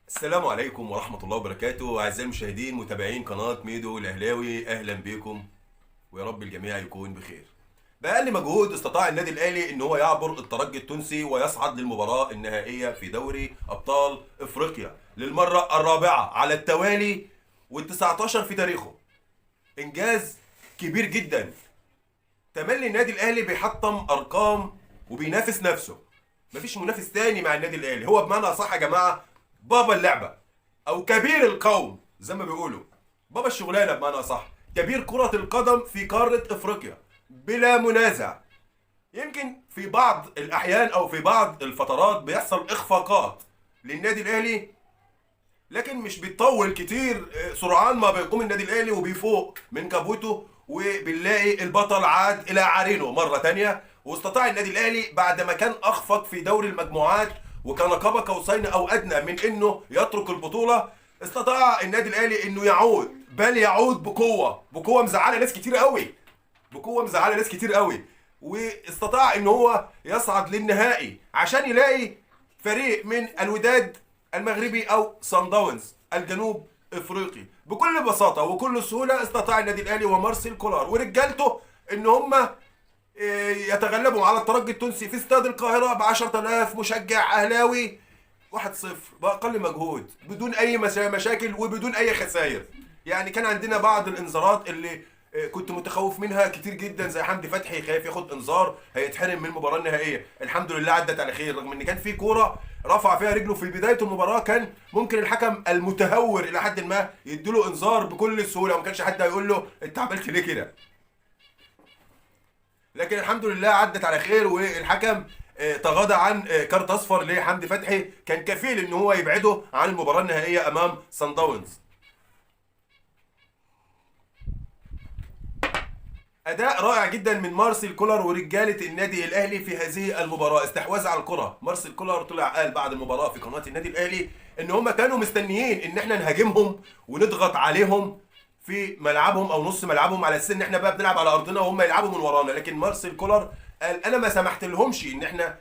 السلام عليكم ورحمة الله وبركاته أعزائي المشاهدين متابعين قناة ميدو الأهلاوي، أهلا بكم ويا رب الجميع يكون بخير. بأقل مجهود استطاع النادي الأهلي إن هو يعبر الترجي التونسي ويصعد للمباراة النهائية في دوري أبطال إفريقيا للمرة الرابعة على التوالي وال19 في تاريخه. إنجاز كبير جدا. تملي النادي الأهلي بيحطم أرقام وبينافس نفسه. مفيش منافس تاني مع النادي الأهلي، هو بمعنى أصح يا جماعة بابا اللعبة او كبير القوم زي ما بيقولوا، بابا الشغلانه بمعنى اصح، كبير كرة القدم في قارة افريقيا بلا منازع. يمكن في بعض الاحيان او في بعض الفترات بيحصل اخفاقات للنادي الاهلي، لكن مش بيطول كتير. سرعان ما بيقوم النادي الاهلي وبيفوق من كابوته وبنلاقي البطل عاد الى عرينه مره تانية. واستطاع النادي الاهلي بعد ما كان اخفق في دوري المجموعات وكان قاب قوسين او ادنى من انه يترك البطوله، استطاع النادي الاهلي انه يعود، بل يعود بقوه مزعله ناس كتير قوي، بقوه مزعله ناس كتير قوي. واستطاع ان هو يصعد للنهائي عشان يلاقي فريق من الوداد المغربي او صن داونز الجنوب افريقي. بكل بساطه وكل سهوله استطاع النادي الاهلي ومارسيل كولار ورجالته ان هم يتغلبوا على الترجي التونسي في استاد القاهره ب 10000 مشجع اهلاوي 1-0 باقل مجهود بدون اي مشاكل وبدون اي خسائر. يعني كان عندنا بعض الانذارات اللي كنت متخوف منها كتير جدا، زي حمدي فتحي خايف ياخد انذار هيتحرم من المباراه النهائيه. الحمد لله عدت على خير، رغم ان كان في كوره رفع فيها رجله في بدايه المباراه كان ممكن الحكم المتهور الى حد ما يديله انذار بكل سهوله وما كانش حد هيقول له انت عملت ليه كده. لكن الحمد لله عدت على خير والحكم تغاضى عن كارت اصفر لحمدي فتحي كان كفيل ان هو يبعده عن المباراه النهائيه امام صن داونز. اداء رائع جدا من مارسيل كولر ورجاله النادي الاهلي في هذه المباراه، استحواذ على الكره. مارسيل كولر طلع قال بعد المباراه في قناه النادي الاهلي ان هم كانوا مستنيين ان احنا نهاجمهم ونضغط عليهم في ملعبهم او نص ملعبهم على اساس ان احنا بقى بنلعب على ارضنا وهم يلعبوا من ورانا. لكن مارسيل كولر قال انا ما سمحت لهمش ان احنا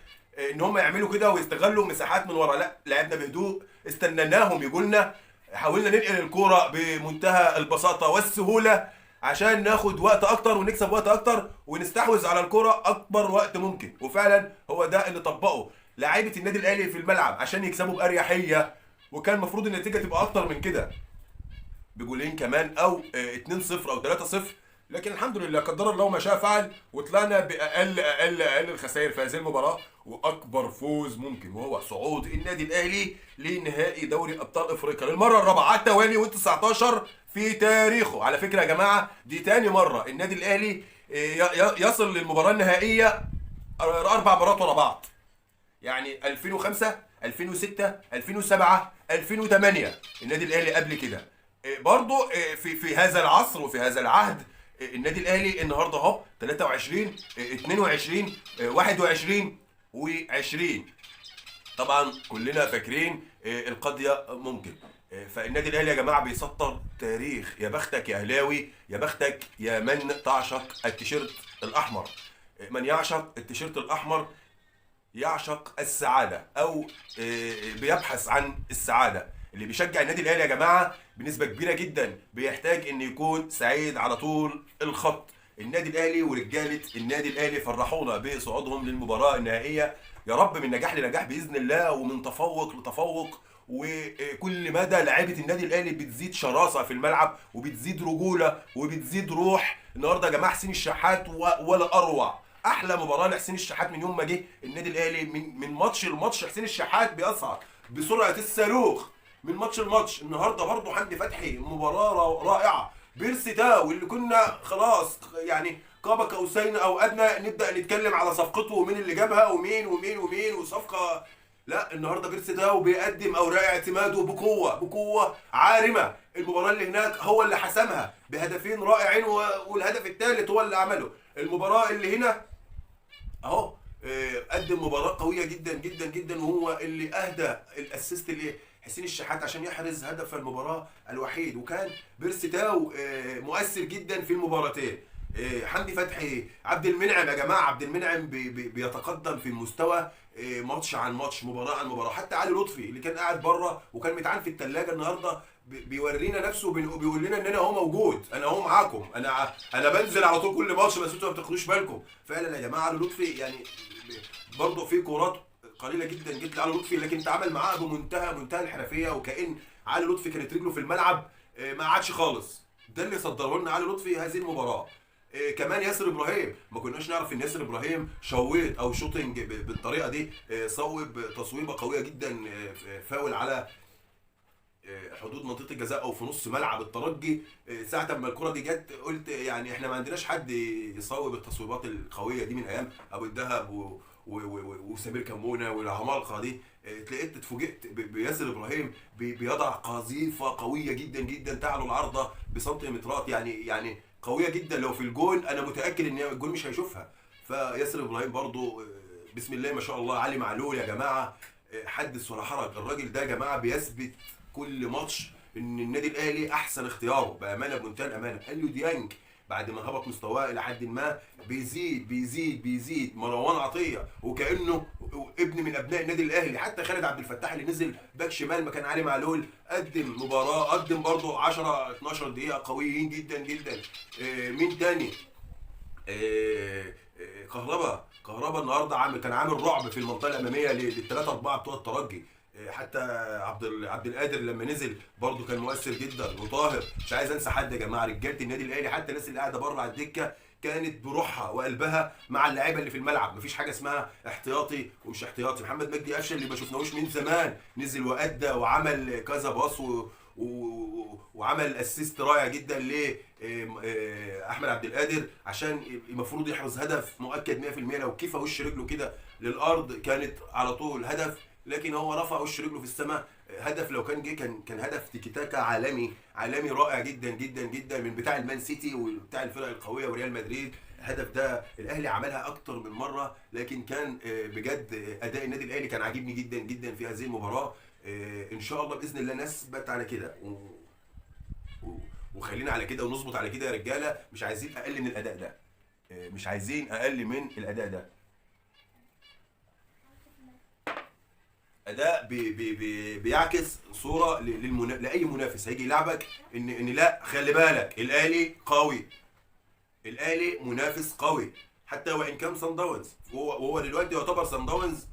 ان هم يعملوا كده ويستغلوا مساحات من ورا، لا لعبنا بهدوء، استنيناهم يجوا لنا، حاولنا ننقل الكوره بمنتهى البساطه والسهوله عشان ناخد وقت اكتر ونكسب وقت اكتر ونستحوذ على الكرة اكبر وقت ممكن. وفعلا هو ده اللي طبقه لاعيبه النادي الاهلي في الملعب عشان يكسبوا باريحيه، وكان المفروض النتيجه تبقى اكتر من كده بجولين كمان او 2-0 او 3-0. لكن الحمد لله قدر الله ما شاء فعل وطلعنا باقل الخسائر في هذه المباراه واكبر فوز ممكن، وهو صعود النادي الاهلي لنهائي دوري ابطال افريقيا للمره الرابعه على التوالي وال19 في تاريخه. على فكره يا جماعه دي تاني مره النادي الاهلي يصل للمباراه النهائيه 4 مرات ورا بعض، يعني 2005 2006 2007 2008 النادي الاهلي قبل كده. برضو في هذا العصر وفي هذا العهد النادي الاهلي النهارده اهو 23 22 21 و20. طبعا كلنا فاكرين القضيه ممكن. فالنادي الاهلي يا جماعه بيسطر تاريخ. يا بختك يا اهلاوي، يا بختك يا من تعشق التيشيرت الاحمر. من يعشق التيشيرت الاحمر يعشق السعاده او بيبحث عن السعاده. اللي بيشجع النادي الاهلي يا جماعه بنسبه كبيره جدا بيحتاج ان يكون سعيد على طول الخط. النادي الاهلي ورجاله النادي الاهلي فرحونا بصعودهم للمباراه النهائيه، يا رب من نجاح لنجاح باذن الله ومن تفوق لتفوق. وكل مدى لعيبه النادي الاهلي بتزيد شراسه في الملعب وبتزيد رجوله وبتزيد روح. النهارده يا جماعه حسين الشحات ولا اروع، احلى مباراه لحسين الشحات من يوم ما جه النادي الاهلي. من ماتش لماتش حسين الشحات بيصعد بسرعه الصاروخ من ماتش لماتش. النهارده برضه حمدي فتحي مباراه رائعه. بيرسي تاو اللي كنا خلاص يعني قاب قوسين او ادنى نبدا نتكلم على صفقته ومين اللي جابها ومين ومين ومين وصفقه، لا النهارده بيرسي تاو بيقدم اوراق اعتماده بقوه عارمه. المباراه اللي هناك هو اللي حسمها بهدفين رائعين والهدف الثالث هو اللي عمله. المباراه اللي هنا اهو قدم مباراه قويه جدا جدا جدا، وهو اللي اهدى الاسيست حسين الشحات عشان يحرز هدف المباراه الوحيد. وكان بيرسي تاو مؤثر جدا في المباراتين. حمدي فتحي، عبد المنعم. يا جماعه عبد المنعم بيتقدم في المستوى ماتش عن ماتش، مباراه عن مباراه. حتى علي لطفي اللي كان قاعد بره وكان متعان في الثلاجه النهارده بيورينا نفسه وبيقول لنا ان انا اهو موجود، انا اهو معاكم، انا بنزل على طول كل ماتش بس انتوا ما بتاخدوش بالكم. فعلا يا جماعه علي لطفي يعني برضه في كورات قليله جدا جدا لعلي لطفي، لكن تعامل معاها بمنتهى الحرفيه، وكأن علي لطفي كانت رجله في الملعب ما قعدش خالص. ده اللي صدره لنا علي لطفي هذه المباراه. كمان ياسر ابراهيم، ما كناش نعرف ان ياسر ابراهيم شويت او شوتنج بالطريقه دي. صوب تصويبه قويه جدا، فاول على حدود منطقه الجزاء او في نص ملعب الترجي. ساعه ما الكره دي جت قلت يعني احنا ما عندناش حد يصوب التصويبات القويه دي من ايام ابو الدهب وسمير كمونه والعمالقه دي. تلاقيت اتفوجئت بياسر ابراهيم بيضع قذيفه قويه جدا جدا تعلو العارضه بسنتيمترات، يعني قويه جدا. لو في الجون انا متاكد ان الجون مش هيشوفها. فياسر ابراهيم برضو بسم الله ما شاء الله. علي معلول يا جماعه حدث ولا حرج، الراجل ده يا جماعه بيثبت كل ماتش ان النادي الاهلي احسن اختياره بامانه، بمنتهى الامانه. قال له ديانج بعد ما هبط مستواه الى حد ما بيزيد بيزيد بيزيد. مروان عطيه وكانه ابن من ابناء النادي الاهلي. حتى خالد عبد الفتاح اللي نزل باك شمال مكان علي معلول قدم مباراه، قدم برضه 10 12 دقيقه قويين جدا جدا. مين تاني؟ كهربا النهارده كان عامل رعب في المنطقه الاماميه للثلاثه اربعه بتوع الترجي. حتى عبد القادر لما نزل برضه كان مؤثر جدا، وطاهر. مش عايز انسى حد يا جماعه، رجاله النادي الاهلي حتى الناس اللي قاعده بره على الدكه كانت بروحها وقلبها مع اللعيبه اللي في الملعب. مفيش حاجه اسمها احتياطي ومش احتياطي. محمد مجدي قفشه اللي ما شفناهوش من زمان نزل وادى وعمل كذا باص وعمل اسيست رائع جدا ل احمد عبد القادر عشان المفروض يحرز هدف مؤكد 100%. لو كيف وش رجله كده للارض كانت على طول هدف، لكن هو رفع وش رجله في السماء. هدف لو كان جه كان هدف تيكي تاكا عالمي رائع جدا جدا جدا من بتاع المان سيتي وبتاع الفرق القويه وريال مدريد. الهدف ده الاهلي عملها اكتر من مره، لكن كان بجد اداء النادي الاهلي كان عاجبني جدا جدا في هذه المباراه. ان شاء الله باذن الله نثبت على كده وخلينا على كده ونظبط على كده يا رجاله. مش عايزين اقل من الاداء ده، مش عايزين اقل من الاداء ده. اداء بيعكس صوره لاي منافس هيجي يلعبك ان لا خلي بالك الاهلي قوي، الاهلي منافس قوي. حتى وان كان صن داونز وهو دلوقتي يعتبر صن داونز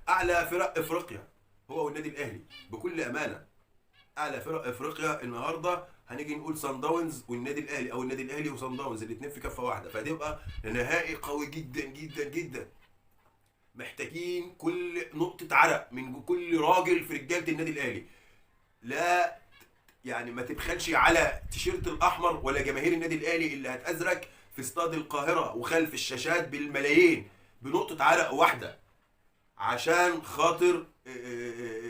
اعلى فرق افريقيا، هو والنادي الاهلي بكل امانه اعلى فرق افريقيا. النهارده هنيجي نقول صن داونز والنادي الاهلي، او النادي الاهلي وصن داونز الاثنين في كفه واحده، فهتبقى نهائي قوي جدا جدا جدا. محتاجين كل نقطة عرق من كل راجل في رجالة النادي الأهلي. لا يعني ما تبخلش على تيشيرت الأحمر ولا جماهير النادي الأهلي اللي هتأزرك في استاد القاهرة وخلف الشاشات بالملايين بنقطة عرق واحدة، عشان خاطر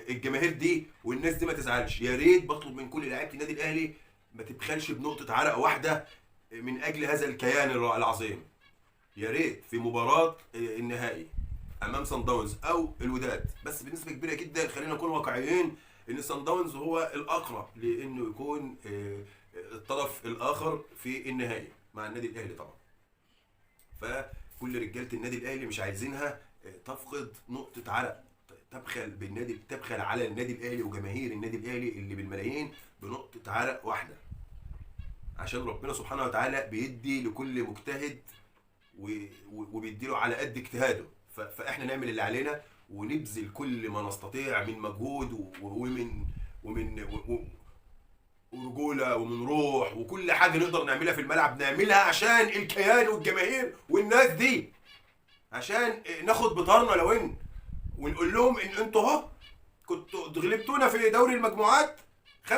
الجماهير دي والناس دي ما تزعلش. يا ريت بطلب من كل لعيبة النادي الأهلي ما تبخلش بنقطة عرق واحدة من أجل هذا الكيان العظيم. يا ريت في مباراة النهائي امام صن داونز او الوداد، بس بنسبه كبيره جدا خلينا نكون واقعيين ان صن داونز هو الاقرب لانه يكون الطرف الاخر في النهائي مع النادي الاهلي طبعا. فكل رجاله النادي الاهلي مش عايزينها تفقد نقطه عرق، تبخل على النادي الاهلي وجماهير النادي الاهلي اللي بالملايين بنقطه عرق واحده، عشان ربنا سبحانه وتعالى بيدي لكل مجتهد وبيديله على قد اجتهاده. فاحنا نعمل اللي علينا ونبذل كل ما نستطيع من مجهود ومن ورجوله ومن روح، وكل حاجه نقدر نعملها في الملعب نعملها عشان الكيان والجماهير والناس دي، عشان ناخد بطارنا لو ان ونقول لهم ان انتوا اهو كنتوا غلبتونا في دوري المجموعات 5-2،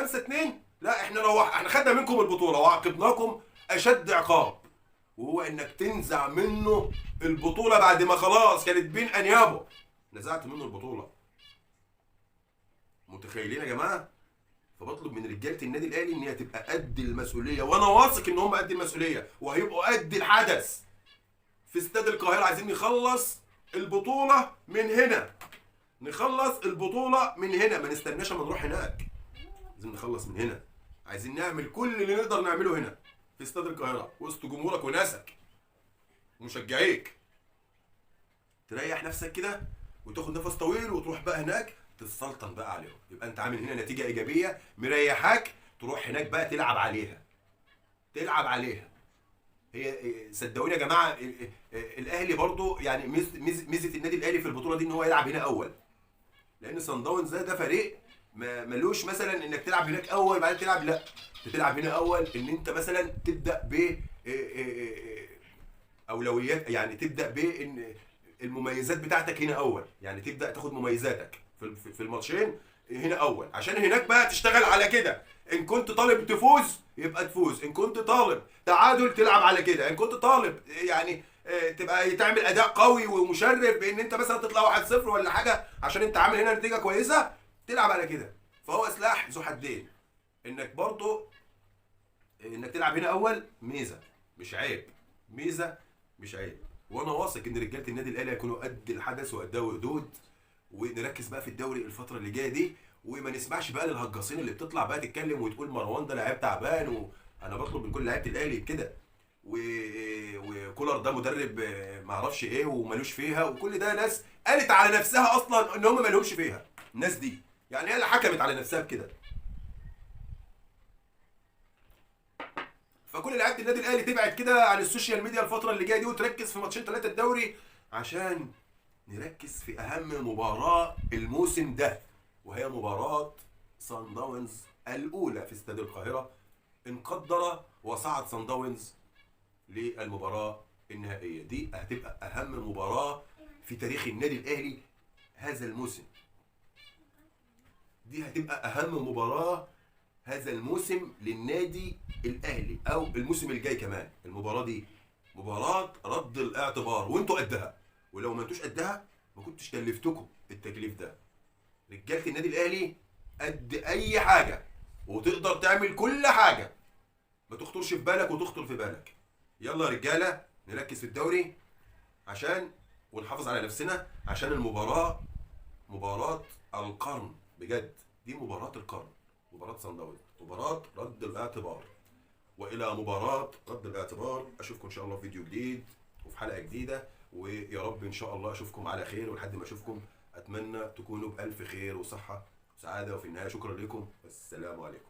لا احنا خدنا منكم البطوله وعاقبناكم اشد عقاب، وهو انك تنزع منه البطوله بعد ما خلاص كانت بين انيابه. نزعت منه البطوله. متخيلين يا جماعه؟ فبطلب من رجاله النادي الاهلي ان هي تبقى قد المسؤوليه، وانا واثق ان هم قد المسؤوليه وهيبقوا قد الحدث في استاد القاهره. عايزين نخلص البطوله من هنا، نخلص البطوله من هنا، ما نستناش اما نروح هناك. عايزين نخلص من هنا، عايزين نعمل كل اللي نقدر نعمله هنا. في استاد القاهره وسط جمهورك وناسك ومشجعيك، تريح نفسك كده وتاخد نفس طويل وتروح بقى هناك تتسلطن بقى عليهم. يبقى انت عامل هنا نتيجه ايجابيه مريحاك، تروح هناك بقى تلعب عليها، تلعب عليها. هي صدقوني يا جماعه الاهلي برضو يعني ميزه النادي الاهلي في البطوله دي ان هو يلعب هنا اول، لان صن داونز ده فريق ملوش مثلا انك تلعب هناك اول بعدين تلعب، لا بتلعب هنا اول ان انت مثلا تبدا ب اولويات، يعني تبدا بان المميزات بتاعتك هنا اول، يعني تبدا تاخد مميزاتك في الماتشين هنا اول، عشان هناك بقى تشتغل على كده. ان كنت طالب تفوز يبقى تفوز، ان كنت طالب تعادل تلعب على كده، ان كنت طالب يعني تبقى تعمل اداء قوي ومشرف بان انت مثلا تطلع 1-0 ولا حاجه عشان انت عامل هنا نتيجه كويسه تلعب على كده. فهو سلاح ذو حدين، انك برضه انك تلعب هنا اول ميزه مش عيب، ميزه مش عيب. وانا واثق ان رجاله النادي الاهلي هيكونوا قد الحدث وقدها وقدود، ونركز بقى في الدوري الفتره اللي جايه دي، وما نسمعش بقى للهجاصين اللي بتطلع بقى تتكلم وتقول مروان ده لعيب تعبان. وانا بطلب من كل لعيبه الاهلي كده، وكولر ده مدرب معرفش ايه ومالوش فيها، وكل ده ناس قالت على نفسها اصلا ان هم مالهمش فيها. الناس دي يعني هي اللي حكمت على نفسها بكده. فكل لعيبه النادي الاهلي تبعد كده عن السوشيال ميديا الفتره اللي جايه دي، وتركز في ماتشين 3 الدوري عشان نركز في اهم مباراه الموسم ده، وهي مباراه صن داونز الاولى في استاد القاهره. ان قدر وصعد صن داونز للمباراه النهائيه دي، هتبقى اهم مباراه في تاريخ النادي الاهلي هذا الموسم. دي هتبقى اهم مباراه هذا الموسم للنادي الاهلي، او الموسم الجاي كمان. المباراه دي مباراه رد الاعتبار، وانتوا قدها، ولو ما انتوش قدها ما كنتش كلفتكم التكليف ده. رجاله النادي الاهلي قد اي حاجه، وتقدر تعمل كل حاجه، ما تخطرش في بالك وتخطر في بالك. يلا يا رجاله نركز في الدوري عشان ونحافظ على نفسنا، عشان المباراه مباراه القرن بجد. دي مباراه القرن، مباراه صن داونز، مباراه رد الاعتبار. والى مباراه رد الاعتبار، اشوفكم ان شاء الله في فيديو جديد وفي حلقه جديده، ويا رب ان شاء الله اشوفكم على خير. ولحد ما اشوفكم اتمنى تكونوا بالف خير وصحه وسعاده، وفي النهايه شكرا لكم والسلام عليكم.